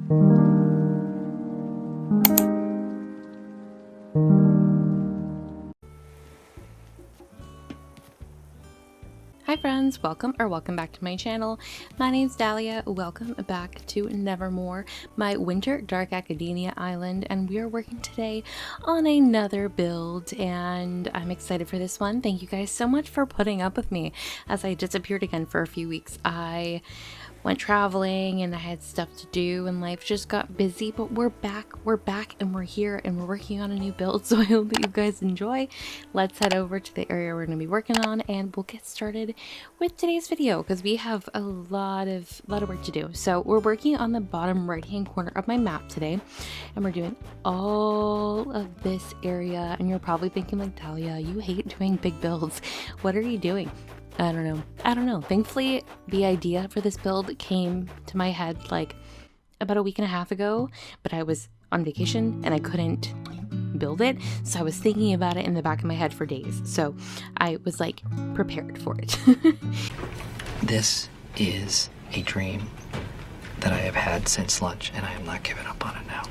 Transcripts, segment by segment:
Hi friends, welcome back to my channel. My name's Dahlia. Welcome back to Nevermore, my winter dark academia island, and we are working today on another build, and I'm excited for this one. Thank you guys so much for putting up with me as I disappeared again for a few weeks. I went traveling and I had stuff to do and life just got busy, but we're back and we're here and we're working on a new build, so I hope that you guys enjoy. Let's head over to the area we're going to be working on and we'll get started with today's video because we have a lot of work to do. So we're working on the bottom right hand corner of my map today and we're doing all of this area, and you're probably thinking like, Dahlia, you hate doing big builds. What are you doing? I don't know. Thankfully, the idea for this build came to my head like about a week and a half ago, but I was on vacation and I couldn't build it. So I was thinking about it in the back of my head for days. So I was like prepared for it. This is a dream that I have had since lunch, and I am not giving up on it now.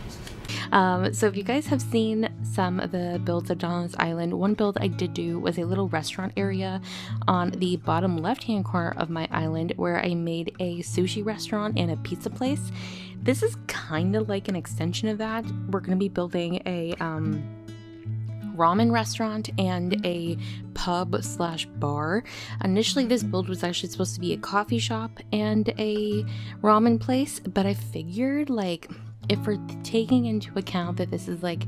So if you guys have seen some of the builds I've done on this island, one build I did do was a little restaurant area on the bottom left hand corner of my island where I made a sushi restaurant and a pizza place. This is kind of like an extension of that. We're going to be building a ramen restaurant and a pub slash bar. Initially this build was actually supposed to be a coffee shop and a ramen place, but I figured like if we're taking into account that this is like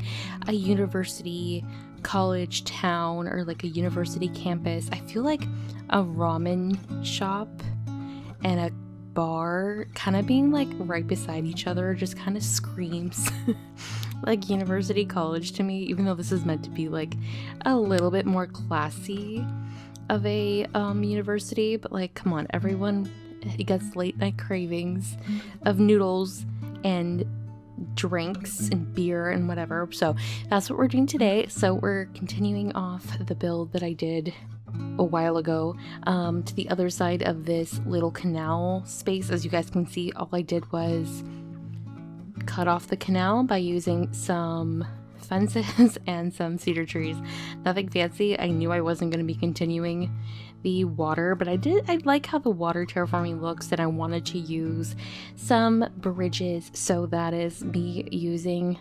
a university college town or like a university campus, I feel like a ramen shop and a bar kind of being like right beside each other just kind of screams like university college to me, even though this is meant to be like a little bit more classy of a university. But like, come on, everyone gets late night cravings of noodles and drinks and beer and whatever, so that's what we're doing today. So we're continuing off the build that I did a while ago to the other side of this little canal space. As you guys can see, all I did was cut off the canal by using some fences and some cedar trees. Nothing fancy. I knew I wasn't going to be continuing the water, but I like how the water terraforming looks, and I wanted to use some bridges, so that is me using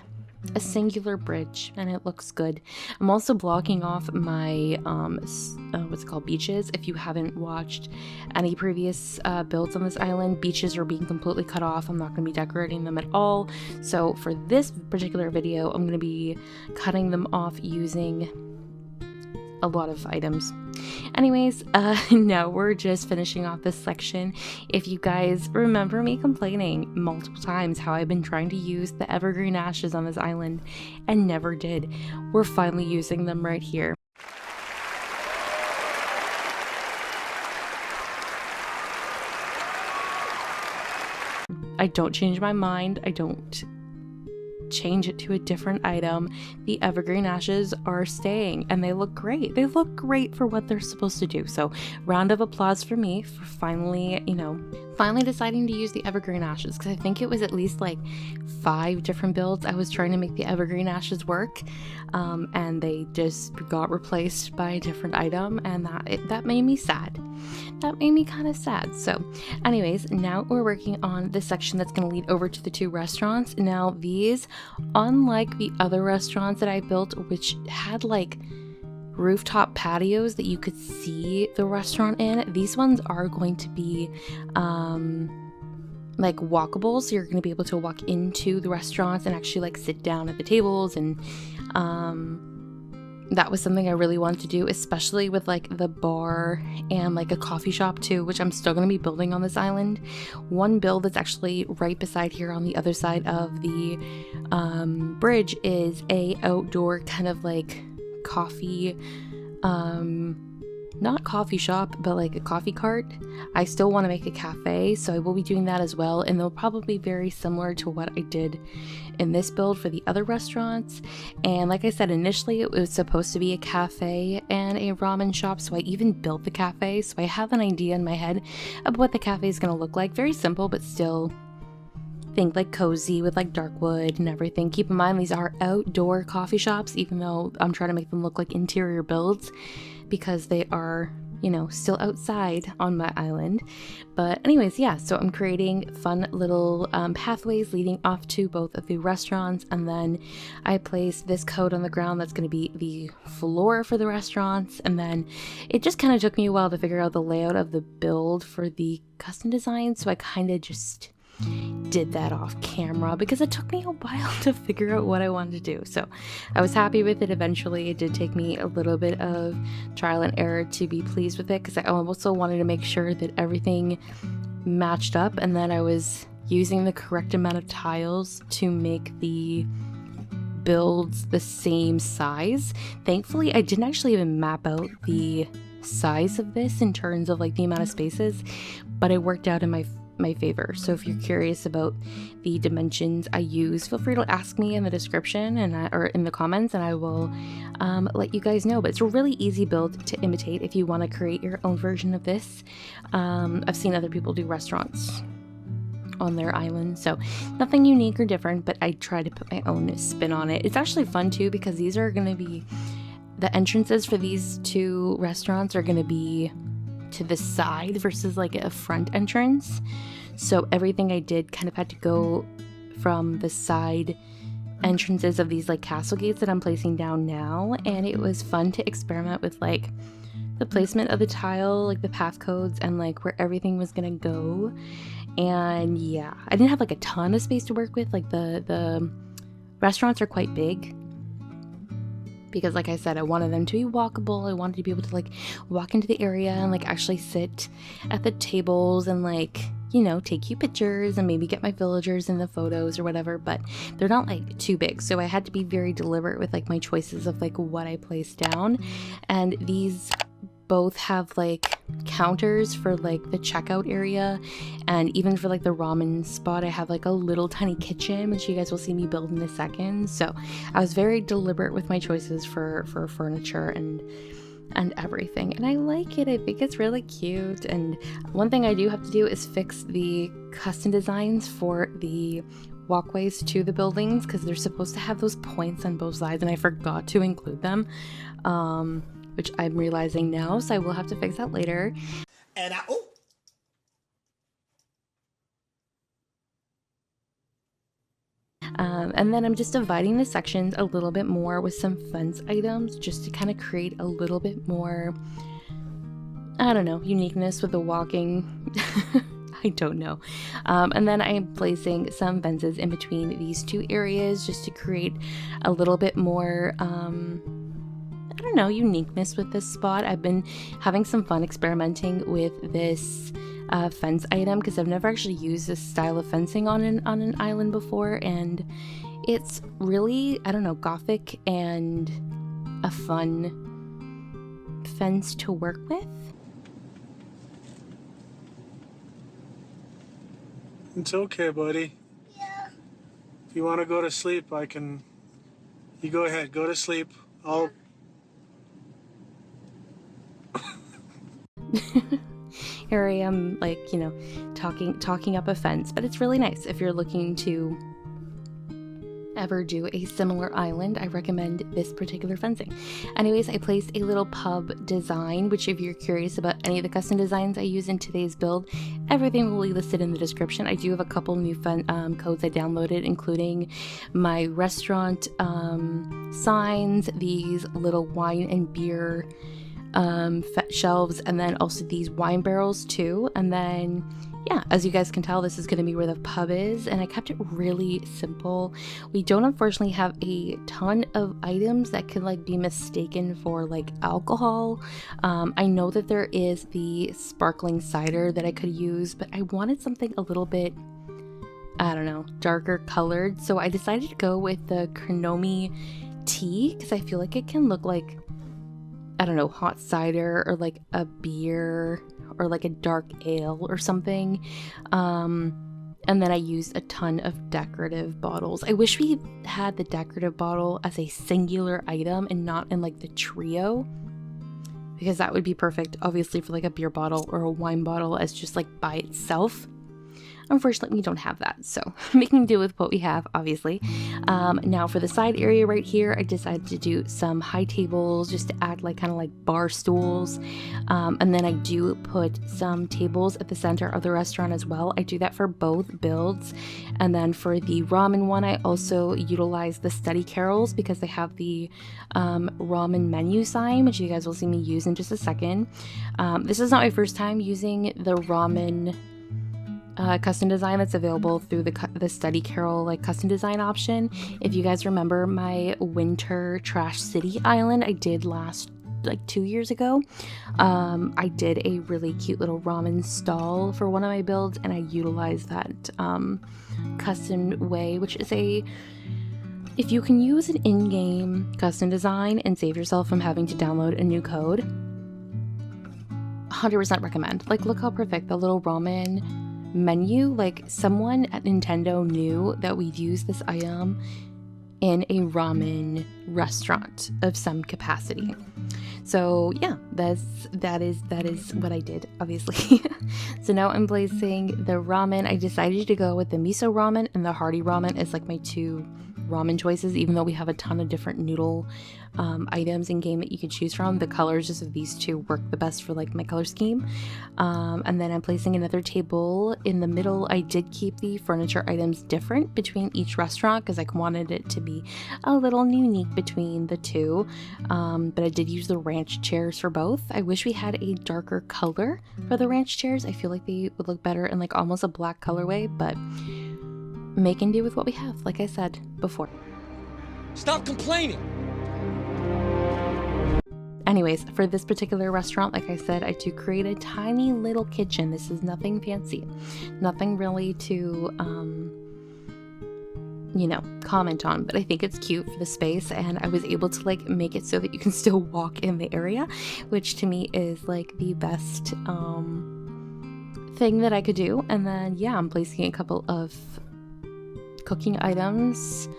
a singular bridge and it looks good. I'm also blocking off my what's it called, beaches. If you haven't watched any previous builds on this island, beaches are being completely cut off. I'm not going to be decorating them at all. So for this particular video, I'm going to be cutting them off using a lot of items. Anyways, now we're just finishing off this section. If you guys remember me complaining multiple times how I've been trying to use the evergreen ashes on this island and never did, we're finally using them right here. I don't change my mind. I don't change it to a different item. The evergreen ashes are staying and they look great. They look great for what they're supposed to do. So round of applause for me for finally deciding to use the evergreen ashes, because I think it was at least like 5 different builds I was trying to make the evergreen ashes work, and they just got replaced by a different item, and that made me sad. That made me kind of sad. So anyways, now we're working on the section that's going to lead over to the 2 restaurants. Now these, unlike the other restaurants that I built, which had like rooftop patios that you could see the restaurant in, these ones are going to be like walkable, so you're going to be able to walk into the restaurants and actually like sit down at the tables, and that was something I really wanted to do, especially with like the bar and like a coffee shop too, which I'm still going to be building on this island. One build that's actually right beside here on the other side of the bridge is a outdoor kind of like coffee, not coffee shop, but like a coffee cart. I still want to make a cafe, so I will be doing that as well, and they'll probably be very similar to what I did in this build for the other restaurants. And like I said, initially it was supposed to be a cafe and a ramen shop, so I even built the cafe, so I have an idea in my head of what the cafe is going to look like. Very simple, but still think like cozy with like dark wood and everything. Keep in mind these are outdoor coffee shops, even though I'm trying to make them look like interior builds because they are, you know, still outside on my island. But anyways, yeah, so I'm creating fun little pathways leading off to both of the restaurants, and then I place this code on the ground that's going to be the floor for the restaurants. And then it just kind of took me a while to figure out the layout of the build for the custom design, so I kind of just did that off camera because it took me a while to figure out what I wanted to do. So I was happy with it eventually. It did take me a little bit of trial and error to be pleased with it because I also wanted to make sure that everything matched up and that I was using the correct amount of tiles to make the builds the same size. Thankfully, I didn't actually even map out the size of this in terms of like the amount of spaces, but it worked out in my favor. So if you're curious about the dimensions I use, feel free to ask me in the description or in the comments, and I will let you guys know. But it's a really easy build to imitate if you want to create your own version of this. I've seen other people do restaurants on their island, so nothing unique or different, but I try to put my own spin on it. It's actually fun too because these are going to be the entrances for these two restaurants are going to be to the side versus like a front entrance. So everything I did kind of had to go from the side entrances of these like castle gates that I'm placing down now. And it was fun to experiment with like the placement of the tile, like the path codes, and like where everything was gonna go. And yeah, I didn't have like a ton of space to work with. Like the restaurants are quite big, because like I said, I wanted them to be walkable. I wanted to be able to like walk into the area and like actually sit at the tables and like, you know, take cute pictures and maybe get my villagers in the photos or whatever, but they're not like too big. So I had to be very deliberate with like my choices of like what I placed down. And these both have like counters for like the checkout area, and even for like the ramen spot I have like a little tiny kitchen, which you guys will see me build in a second. So I was very deliberate with my choices for furniture and everything, and I like it. I think it's really cute. And one thing I do have to do is fix the custom designs for the walkways to the buildings, because they're supposed to have those points on both sides and I forgot to include them, which I'm realizing now, so I will have to fix that later. And and then I'm just dividing the sections a little bit more with some fence items just to kind of create a little bit more, I don't know, uniqueness with the walking. I don't know. And then I'm placing some fences in between these two areas just to create a little bit more, I don't know, uniqueness with this spot. I've been having some fun experimenting with this fence item because I've never actually used this style of fencing on an island before, and it's really, I don't know, gothic and a fun fence to work with. It's okay, buddy. Yeah. If you want to go to sleep, you go ahead, go to sleep. I'll... Here I am, like, you know, talking up a fence, but it's really nice. If you're looking to ever do a similar island, I recommend this particular fencing. Anyways, I placed a little pub design, which if you're curious about any of the custom designs I use in today's build, everything will be listed in the description. I do have a couple new fun codes I downloaded, including my restaurant signs, these little wine and beer shelves, and then also these wine barrels too. And then yeah, as you guys can tell, this is going to be where the pub is, and I kept it really simple. We don't unfortunately have a ton of items that could like be mistaken for like alcohol. I know that there is the sparkling cider that I could use, but I wanted something a little bit, I don't know, darker colored, so I decided to go with the Kronomi tea because I feel like it can look like, I don't know, hot cider or like a beer or like a dark ale or something. And then I used a ton of decorative bottles. I wish we had the decorative bottle as a singular item and not in like the trio, because that would be perfect obviously for like a beer bottle or a wine bottle as just like by itself. unfortunately we don't have that, so making do with what we have, obviously. Now for the side area right here, I decided to do some high tables just to act like kind of like bar stools, and then I do put some tables at the center of the restaurant as well. I do that for both builds. And then for the ramen one, I also utilize the study carrels because they have the ramen menu sign, which you guys will see me use in just a second. This is not my first time using the ramen custom design that's available through the study carrel like custom design option. If you guys remember my winter trash city island I did last like 2 years ago, I did a really cute little ramen stall for one of my builds, and I utilized that custom way, which is if you can use an in-game custom design and save yourself from having to download a new code, 100% recommend. Like, look how perfect the little ramen menu, like someone at Nintendo knew that we'd use this item in a ramen restaurant of some capacity. So yeah, that is what I did, obviously. So now I'm placing the ramen. I decided to go with the miso ramen and the hearty ramen as like my two ramen choices, even though we have a ton of different noodle items in game that you could choose from. The colors just of these two work the best for like my color scheme. And then I'm placing another table in the middle. I did keep the furniture items different between each restaurant because I wanted it to be a little unique between the two, but I did use the ranch chairs for both. I wish we had a darker color for the ranch chairs. I feel like they would look better in like almost a black colorway, but make and do with what we have, like I said before. Stop complaining! Anyways, for this particular restaurant, like I said, I do create a tiny little kitchen. This is nothing fancy, nothing really to, comment on, but I think it's cute for the space, and I was able to like make it so that you can still walk in the area, which to me is like the best thing that I could do. And then yeah, I'm placing a couple of cooking items,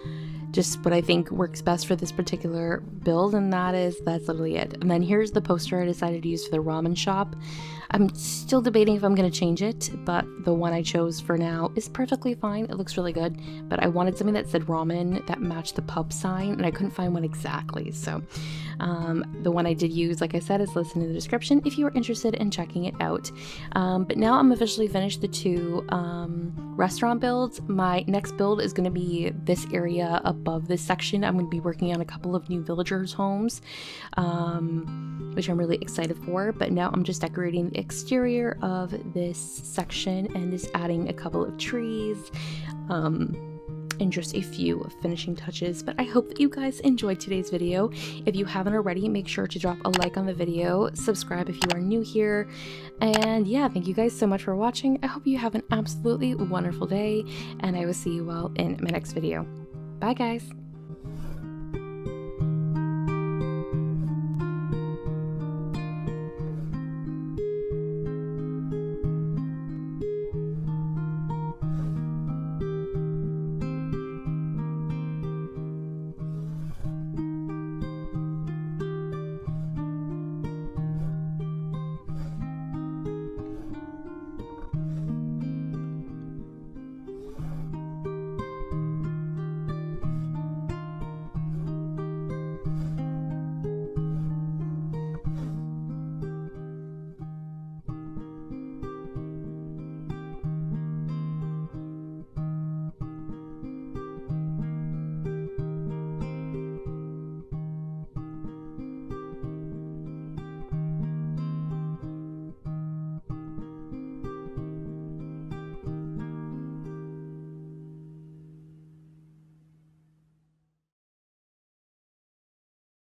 just what I think works best for this particular build, and that's literally it. And then here's the poster I decided to use for the ramen shop. I'm still debating if I'm going to change it, but the one I chose for now is perfectly fine. It looks really good, but I wanted something that said ramen that matched the pub sign, and I couldn't find one exactly. So the one I did use, like I said, is listed in the description if you are interested in checking it out. But now I'm officially finished the two restaurant builds. My next build is going to be this area above this section. I'm going to be working on a couple of new villagers' homes, which I'm really excited for. But now I'm just decorating the exterior of this section and just adding a couple of trees and just a few finishing touches. But I hope that you guys enjoyed today's video. If you haven't already, make sure to drop a like on the video, subscribe if you are new here, and yeah, thank you guys so much for watching. I hope you have an absolutely wonderful day, and I will see you all in my next video. Bye guys!